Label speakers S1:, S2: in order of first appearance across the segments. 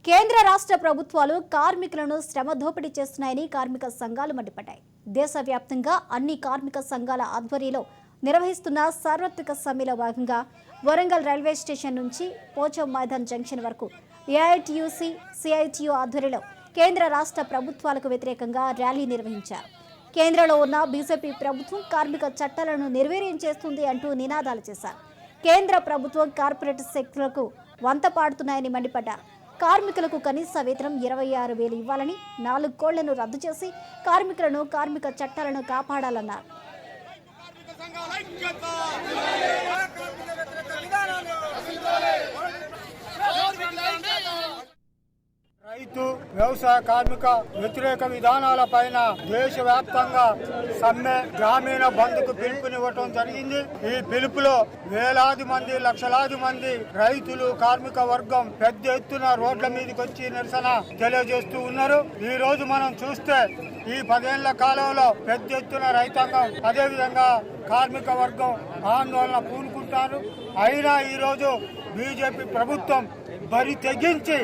S1: కేంద్ర రాష్ట్ర ప్రభుత్వాలు కార్మికులను శ్రమ దోపిడీ చేస్తున్నాయని కార్మిక సంఘాలు మండిపడ్డాయి. దేశవ్యాప్తంగా అన్ని కార్మిక సంఘాల ఆధ్వర్యంలో నిర్వహిస్తున్న సార్వత్రిక సమ్మెలో భాగంగా వరంగల్ రైల్వే స్టేషన్ నుంచి పోచం మైదాన్ జంక్షన్ వరకు ఏఐటియుసి, సిఐటియు ఆధ్వర్యంలో కేంద్ర రాష్ట్ర ప్రభుత్వాలకు వ్యతిరేకంగా ర్యాలీ నిర్వహించారు. కేంద్రంలో ఉన్న బీజేపీ ప్రభుత్వం కార్మిక చట్టాలను నిర్వీర్యం చేస్తుంది అంటూ నినాదాలు చేశారు. కేంద్ర ప్రభుత్వం కార్పొరేట్ శక్తులకు వంత పాడుతున్నాయని మండిపడ్డారు. కార్మికులకు కనీస వేతనం 26,000 ఇవ్వాలని, 4 కోళ్లను రద్దు చేసి కార్మికులను, కార్మిక చట్టాలను కాపాడాలన్నారు.
S2: రైతు వ్యవసాయ కార్మిక వ్యతిరేక విధానాల పైన దేశవ్యాప్తంగా సమ్మె, గ్రామీణ బంద్కు పిలుపునివ్వటం జరిగింది. ఈ పిలుపులో వేలాది మంది, లక్షలాది మంది రైతులు, కార్మిక వర్గం పెద్ద ఎత్తున రోడ్ల మీదకి వచ్చి నిరసన తెలియజేస్తూ ఉన్నారు. ఈ రోజు మనం చూస్తే ఈ 10 ఏళ్ల కాలంలో పెద్ద ఎత్తున రైతాంగం, అదేవిధంగా కార్మిక వర్గం ఆందోళన పూనుకుంటారు. అయినా ఈ రోజు బీజేపీ ప్రభుత్వం బరి తెగించి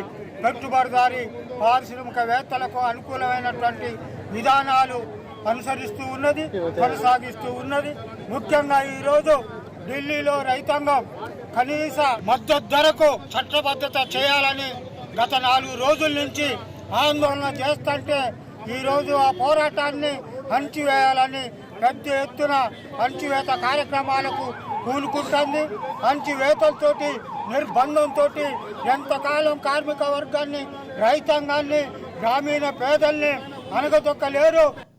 S2: పెట్టుబడిదారి పారిశ్రామికవేత్తలకు అనుకూలమైనటువంటి విధానాలు అనుసరిస్తూ ఉన్నది, కొనసాగిస్తూ ఉన్నది. ముఖ్యంగా ఈరోజు ఢిల్లీలో రైతాంగం కనీస మద్దతు ధరకు చట్టబద్ధత చేయాలని గత 4 రోజుల నుంచి ఆందోళన చేస్తుంటే ఈరోజు ఆ పోరాటాన్ని అణచివేయాలని పెద్ద ఎత్తున అణచివేత కార్యక్రమాలకు పూనుకుంటుంది. అణచివేతలతోటి, నిర్బంధంతో ఎంతకాలం కార్మిక వర్గాన్ని, రైతాంగాన్ని, గ్రామీణ పేదల్ని అనగదొక్కలేరు.